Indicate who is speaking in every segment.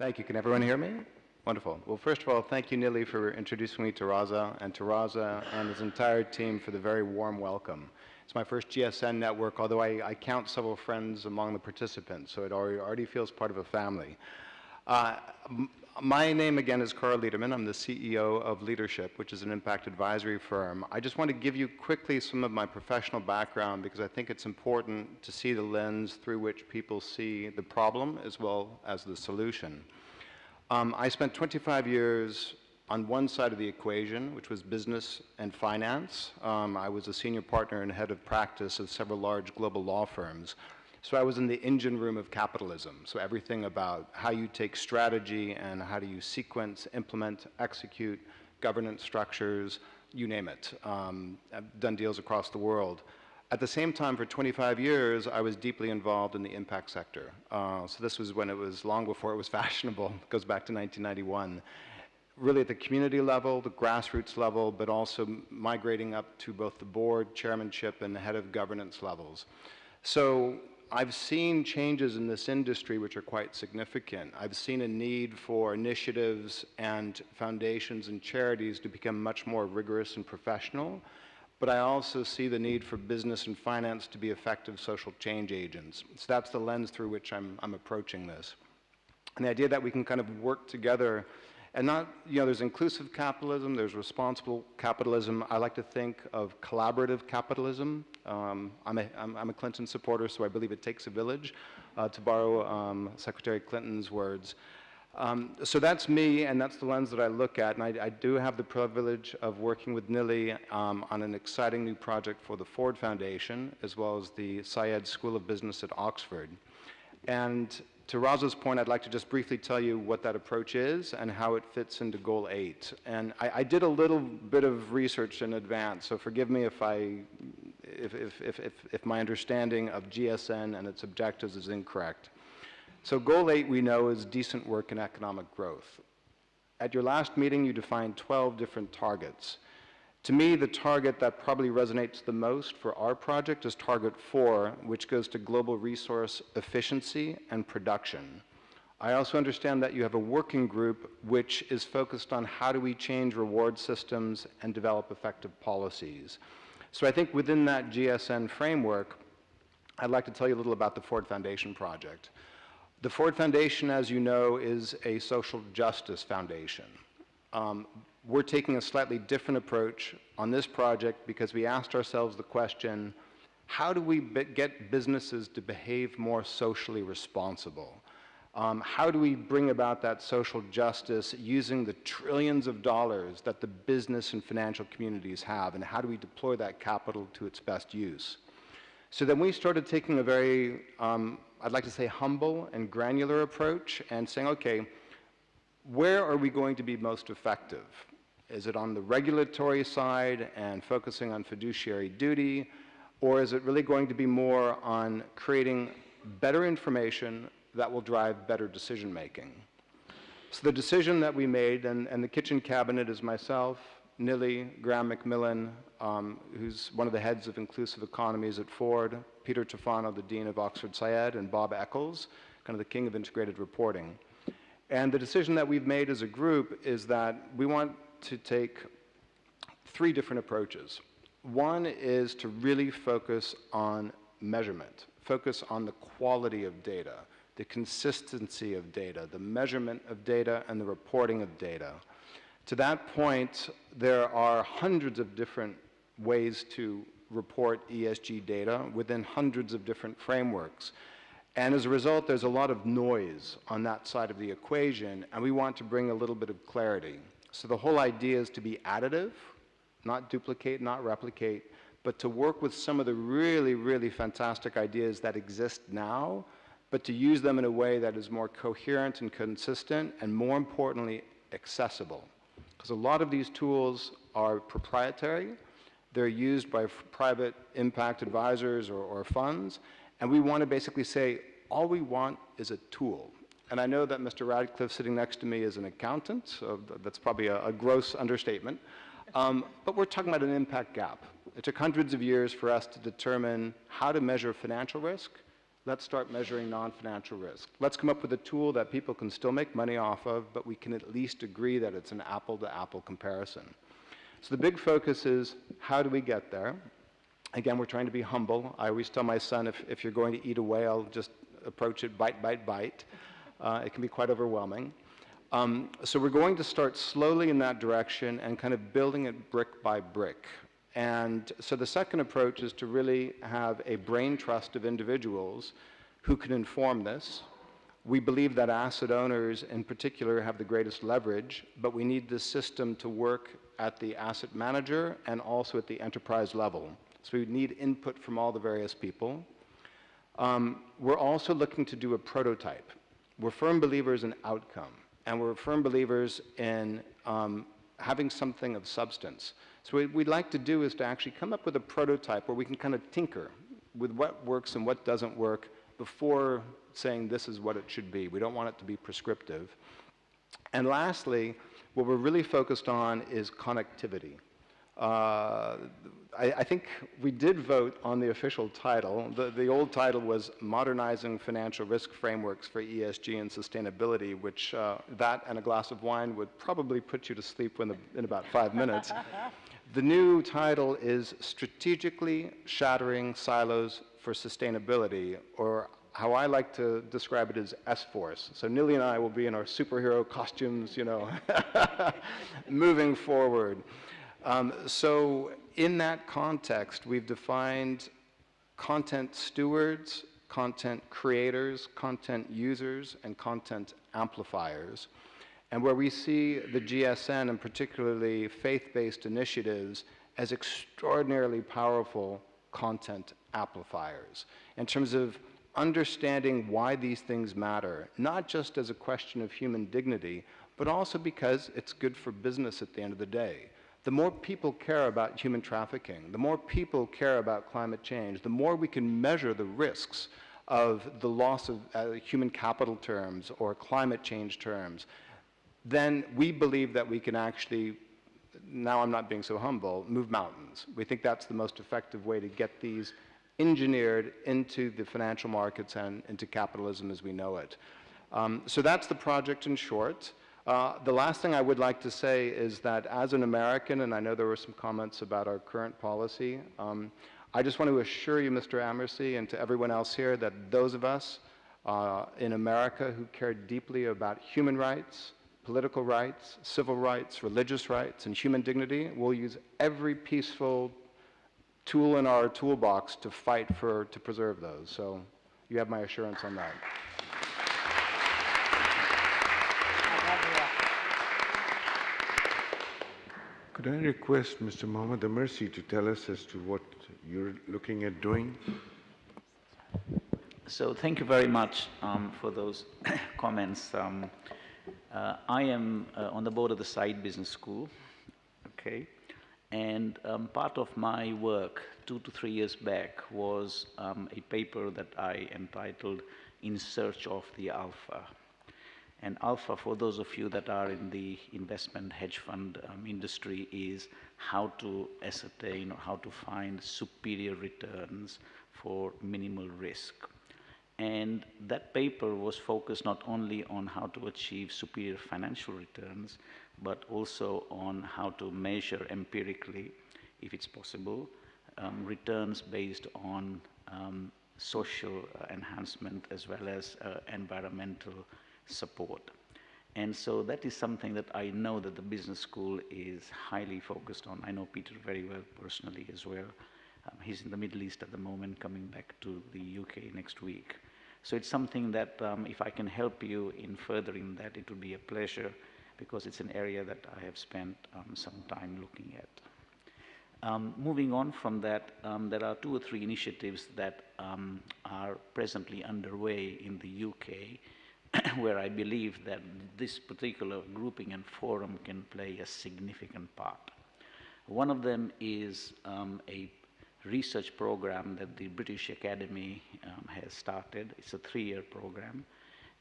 Speaker 1: Thank you. Can everyone hear me? Wonderful. Well, first of all, thank you, Nili, for introducing me to Raza and his entire team for the very warm welcome. It's my first GSN network, although I count several friends among the participants, so it already feels part of a family. My name, again, is Carl Liederman. I'm the CEO of Leadership, which is an impact advisory firm. I just want to give you quickly some of my professional background because I think it's important to see the lens through which people see the problem as well as the solution. I spent 25 years on one side of the equation, which was business and finance. I was a senior partner and head of practice of several large global law firms. So I was in the engine room of capitalism. So everything about how you take strategy and how do you sequence, implement, execute, governance structures, you name it. I've done deals across the world. At the same time, for 25 years, I was deeply involved in the impact sector. So this was when it was long before it was fashionable. It goes back to 1991. Really at the community level, the grassroots level, but also migrating up to both the board, chairmanship, and the head of governance levels. So I've seen changes in this industry which are quite significant. I've seen a need for initiatives and foundations and charities to become much more rigorous and professional, but I also see the need for business and finance to be effective social change agents. So that's the lens through which I'm approaching this. And the idea that we can kind of work together and not, there's inclusive capitalism, there's responsible capitalism. I like to think of collaborative capitalism. I'm a Clinton supporter, so I believe it takes a village, to borrow Secretary Clinton's words. So that's me, and that's the lens that I look at. And I do have the privilege of working with Nili on an exciting new project for the Ford Foundation, as well as the Syed School of Business at Oxford. And to Raza's point, I'd like to just briefly tell you what that approach is and how it fits into Goal 8. And I did a little bit of research in advance, so forgive me if my understanding of GSN and its objectives is incorrect. So Goal 8, we know, is decent work and economic growth. At your last meeting, you defined 12 different targets. To me, the target that probably resonates the most for our project is Target 4, which goes to global resource efficiency and production. I also understand that you have a working group which is focused on how do we change reward systems and develop effective policies. So I think within that GSN framework, I'd like to tell you a little about the Ford Foundation project. The Ford Foundation, as you know, is a social justice foundation. We're taking a slightly different approach on this project because we asked ourselves the question, how do we get businesses to behave more socially responsible? How do we bring about that social justice using the trillions of dollars that the business and financial communities have, and how do we deploy that capital to its best use? So then we started taking a very, I'd like to say, humble and granular approach and saying, okay, where are we going to be most effective? Is it on the regulatory side and focusing on fiduciary duty, or is it really going to be more on creating better information that will drive better decision making? So the decision that we made, and the kitchen cabinet is myself, Nili, Graham McMillan, who's one of the heads of inclusive economies at Ford, Peter Tufano, the dean of Oxford Syed, and Bob Eccles, kind of the king of integrated reporting. And the decision that we've made as a group is that we want to take 3 different approaches. One is to really focus on measurement, focus on the quality of data, the consistency of data, the measurement of data, and the reporting of data. To that point, there are hundreds of different ways to report ESG data within hundreds of different frameworks. And as a result, there's a lot of noise on that side of the equation, and we want to bring a little bit of clarity. So the whole idea is to be additive, not duplicate, not replicate, but to work with some of the really, really fantastic ideas that exist now, but to use them in a way that is more coherent and consistent, and more importantly, accessible. Because a lot of these tools are proprietary. They're used by private impact advisors or funds, and we want to basically say, all we want is a tool. And I know that Mr. Radcliffe sitting next to me is an accountant, so that's probably a gross understatement. But we're talking about an impact gap. It took hundreds of years for us to determine how to measure financial risk Let's start measuring non-financial risk. Let's come up with a tool that people can still make money off of, but we can at least agree that it's an apple-to-apple comparison. So the big focus is, how do we get there? Again, we're trying to be humble. I always tell my son, if you're going to eat a whale, just approach it bite, bite, bite. It can be quite overwhelming. So we're going to start slowly in that direction and kind of building it brick by brick. And so the second approach is to really have a brain trust of individuals who can inform this. We believe that asset owners in particular have the greatest leverage, but we need this system to work at the asset manager and also at the enterprise level. So we need input from all the various people. We're also looking to do a prototype. We're firm believers in outcome, and we're firm believers in having something of substance. So what we'd like to do is to actually come up with a prototype where we can kind of tinker with what works and what doesn't work before saying this is what it should be. We don't want it to be prescriptive. And lastly, what we're really focused on is connectivity. I think we did vote on the official title. The old title was Modernizing Financial Risk Frameworks for ESG and Sustainability, which that and a glass of wine would probably put you to sleep in about 5 minutes. The new title is Strategically Shattering Silos for Sustainability, or how I like to describe it as S-Force. So Nili and I will be in our superhero costumes, you know, moving forward. So in that context, we've defined content stewards, content creators, content users, and content amplifiers. And where we see the GSN, and particularly faith-based initiatives, as extraordinarily powerful content amplifiers in terms of understanding why these things matter, not just as a question of human dignity, but also because it's good for business at the end of the day. The more people care about human trafficking, the more people care about climate change, the more we can measure the risks of the loss of human capital terms or climate change terms, then we believe that we can actually, now I'm not being so humble, move mountains. We think that's the most effective way to get these engineered into the financial markets and into capitalism as we know it. So that's the project in short. The last thing I would like to say is that as an American, and I know there were some comments about our current policy, I just want to assure you, Mr. Amersey, and to everyone else here, that those of us in America who care deeply about human rights, political rights, civil rights, religious rights, and human dignity will use every peaceful tool in our toolbox to fight to preserve those. So you have my assurance on that.
Speaker 2: Could I request Mr. Mohammed Amersey to tell us as to what you're looking at doing?
Speaker 3: So thank you very much for those comments. I am on the board of the Side Business School, okay? And part of my work 2 to 3 years back was a paper that I entitled In Search of the Alpha. And alpha, for those of you that are in the investment hedge fund industry, is how to ascertain or how to find superior returns for minimal risk. And that paper was focused not only on how to achieve superior financial returns, but also on how to measure empirically, if it's possible, returns based on social enhancement as well as environmental support. And so that is something that I know that the business school is highly focused on. I know Peter very well personally as well. He's in the Middle East at the moment, coming back to the UK next week. So it's something that if I can help you in furthering that, it would be a pleasure, because it's an area that I have spent some time looking at. Moving on from that, there are 2 or 3 initiatives that are presently underway in the UK where I believe that this particular grouping and forum can play a significant part. One of them is a research program that the British Academy has started. It's a 3-year program,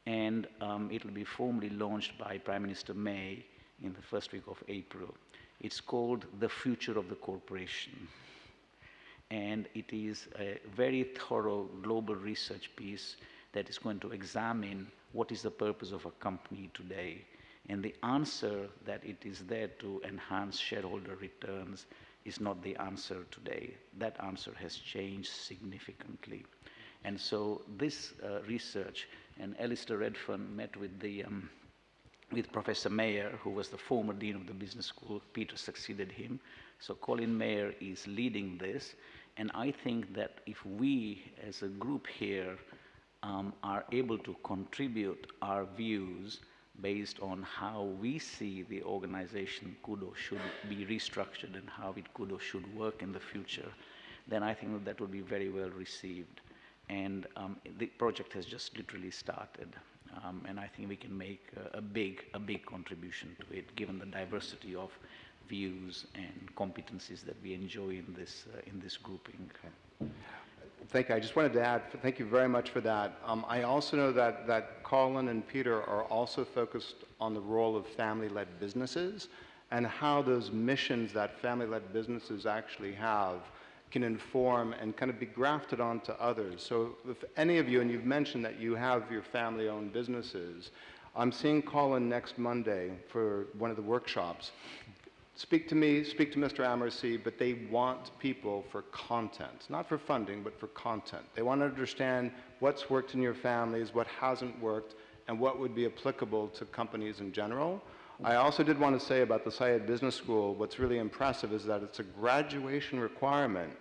Speaker 3: and it will be formally launched by Prime Minister May in the first week of April. It's called The Future of the Corporation. and it is a very thorough global research piece that is going to examine what is the purpose of a company today. And the answer that it is there to enhance shareholder returns is not the answer today. That answer has changed significantly. And so this research, and Alistair Redfern met with Professor Mayer, who was the former dean of the business school. Peter succeeded him. So Colin Mayer is leading this. And I think that if we, as a group here, are able to contribute our views based on how we see the organization could or should be restructured and how it could or should work in the future, then I think that would be very well received. And the project has just literally started. And I think we can make a big contribution to it, given the diversity of views and competencies that we enjoy in this grouping.
Speaker 1: Okay. Thank you. I just wanted to add, thank you very much for that. I also know that Colin and Peter are also focused on the role of family-led businesses and how those missions that family-led businesses actually have can inform and kind of be grafted onto others. So if any of you, and you've mentioned that you have your family-owned businesses, I'm seeing Colin next Monday for one of the workshops. Speak to me, speak to Mr. Amercy, but they want people for content, not for funding, but for content. They want to understand what's worked in your families, what hasn't worked, and what would be applicable to companies in general. I also did want to say about the Syed Business School, what's really impressive is that it's a graduation requirement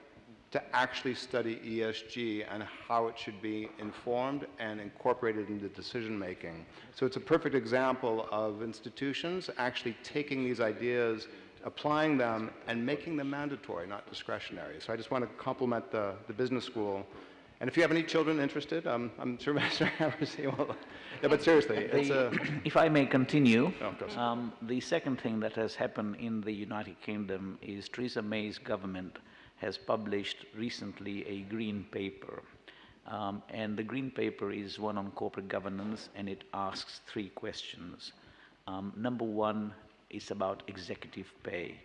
Speaker 1: to actually study ESG and how it should be informed and incorporated into decision making. So it's a perfect example of institutions actually taking these ideas, applying them, and making them mandatory, not discretionary. So I just want to compliment the business school. And if you have any children interested, I'm sure Mr. Amercy will. Yeah, but seriously, it's a...
Speaker 3: If I may continue,
Speaker 1: Oh, of course.
Speaker 3: the second thing that has happened in the United Kingdom is Theresa May's government has published recently a green paper. And the green paper is one on corporate governance, and it asks 3 questions. Number 1 is about executive pay.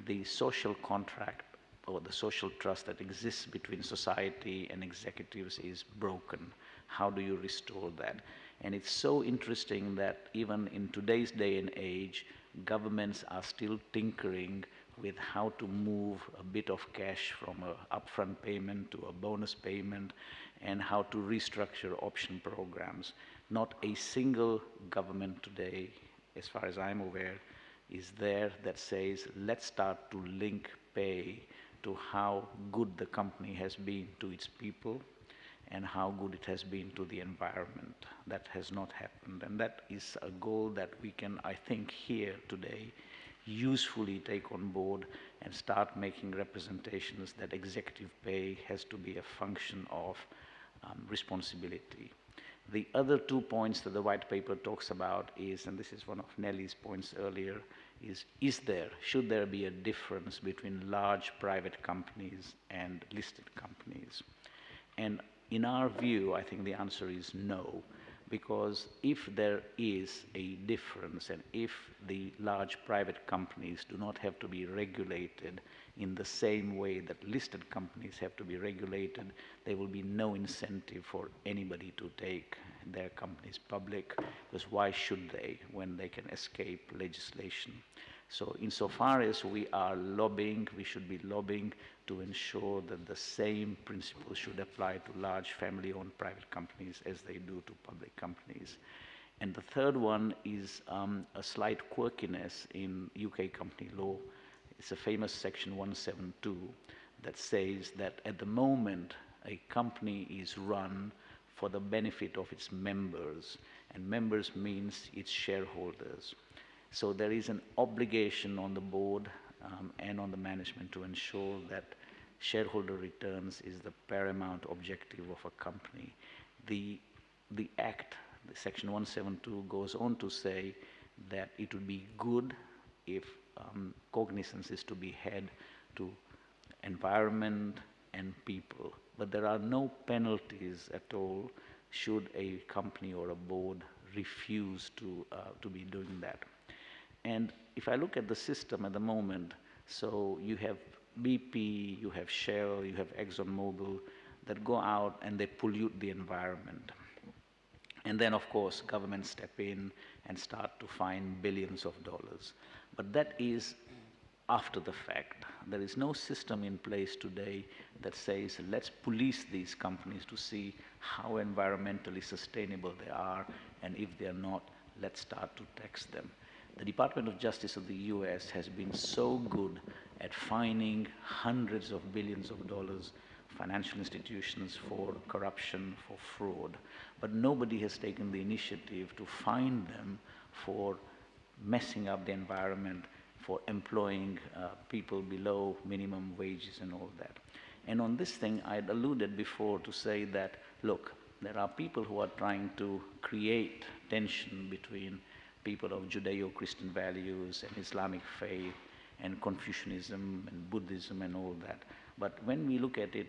Speaker 3: The social contract or the social trust that exists between society and executives is broken. How do you restore that? And it's so interesting that even in today's day and age, governments are still tinkering with how to move a bit of cash from an upfront payment to a bonus payment and how to restructure option programs. Not a single government today, as far as I'm aware, is there that says, let's start to link pay to how good the company has been to its people and how good it has been to the environment. That has not happened. And that is a goal that we can, I think, here today usefully take on board and start making representations that executive pay has to be a function of responsibility. The other 2 points that the white paper talks about is, and this is one of Nelly's points earlier, should there be a difference between large private companies and listed companies? And in our view, I think the answer is no, because if there is a difference and if the large private companies do not have to be regulated in the same way that listed companies have to be regulated, there will be no incentive for anybody to take their companies public, because why should they when they can escape legislation? So insofar as we are lobbying, we should be lobbying to ensure that the same principles should apply to large family-owned private companies as they do to public companies. And the third one is a slight quirkiness in UK company law. It's a famous section 172 that says that at the moment a company is run for the benefit of its members, and members means its shareholders. So there is an obligation on the board and on the management to ensure that shareholder returns is the paramount objective of a company. The Act, the section 172, goes on to say that it would be good if cognizance is to be had to environment and people. But there are no penalties at all should a company or a board refuse to be doing that. And if I look at the system at the moment, so you have BP, you have Shell, you have ExxonMobil that go out and they pollute the environment. And then, of course, governments step in and start to fine billions of dollars. But that is after the fact. There is no system in place today that says, let's police these companies to see how environmentally sustainable they are, and if they're not, let's start to tax them. The Department of Justice of the US has been so good at fining hundreds of billions of dollars financial institutions for corruption, for fraud, but nobody has taken the initiative to fine them for messing up the environment, for employing people below minimum wages and all that. And on this thing, I had alluded before to say that, look, there are people who are trying to create tension between people of Judeo-Christian values and Islamic faith and Confucianism and Buddhism and all that. But when we look at it,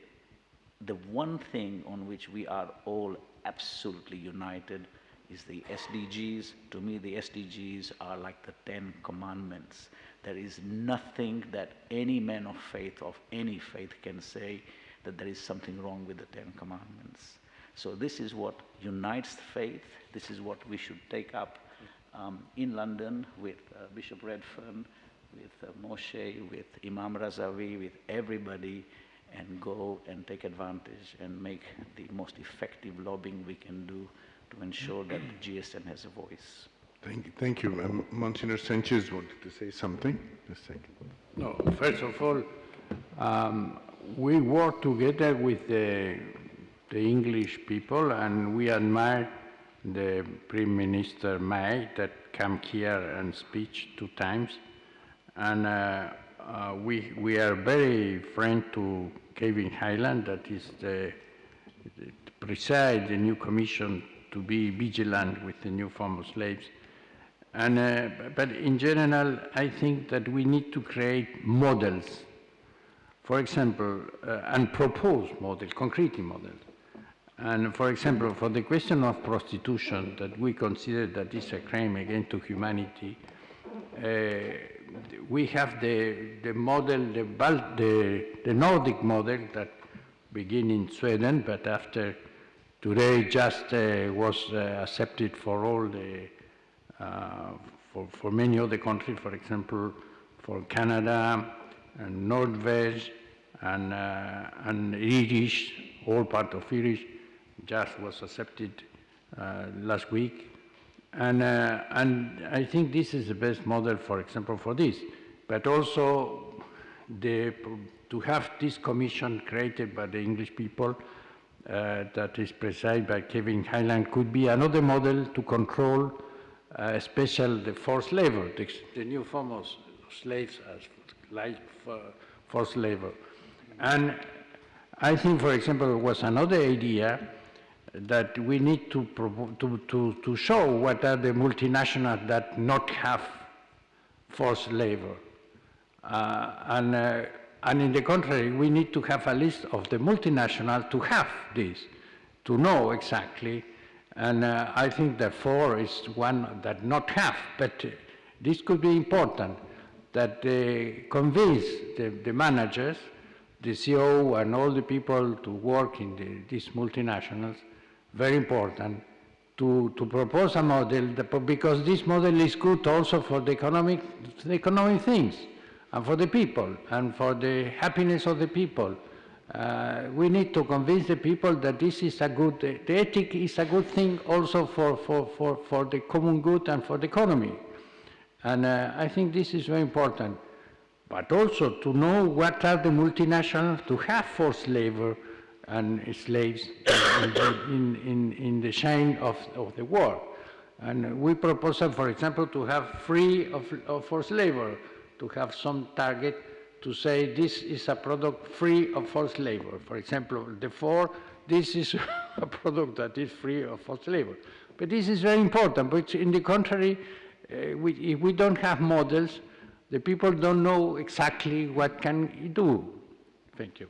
Speaker 3: the one thing on which we are all absolutely united is the SDGs. To me, the SDGs are like the 10 Commandments. There is nothing that any man of faith, of any faith, can say that there is something wrong with the 10 Commandments. So this is what unites faith. This is what we should take up in London with Bishop Redfern, with Moshe, with Imam Razavi, with everybody, and go and take advantage and make the most effective lobbying we can do to ensure that the GSN has a voice.
Speaker 2: Thank you. Monsignor Sanchez wanted to say something. Just a second.
Speaker 4: No, first of all, we work together with the English people, and we admire the Prime Minister May that came here and speak 2 times. And we are very friend to Kevin Highland, that is preside the new commission to be vigilant with the new form of slaves. And, but in general, I think that we need to create models, for example, and propose models, concrete models. And for example, for the question of prostitution, that we consider that is a crime against humanity, we have the model, the Nordic model that began in Sweden, but after today just was accepted for all the, for many other countries, for example, for Canada and Norvege and Irish, all part of Irish, just was accepted last week. And I think this is the best model, for example, for this. But also, to have this commission created by the English people, that is presided by Kevin Highland, could be another model to control, especially the forced labor, the new form of slaves as like forced labor. And I think, for example, there was another idea that we need to show what are the multinationals that not have forced labor. And in the contrary, we need to have a list of the multinationals to have this, to know exactly. And I think that 4 is one that not have, but this could be important, that they convince the managers, the CEO and all the people to work in these multinationals, very important, to propose a model, because this model is good also for the economic things, and for the people, and for the happiness of the people. We need to convince the people that this is a good, the ethic is a good thing also for the common good and for the economy. And I think this is very important. But also to know what are the multinationals to have forced labor and slaves in the chain of the war. And we propose, for example, to have free of forced labor, to have some target to say this is a product free of forced labor. For example, this is a product that is free of forced labor. But this is very important, but in the contrary, if we don't have models, the people don't know exactly what can do. Thank you.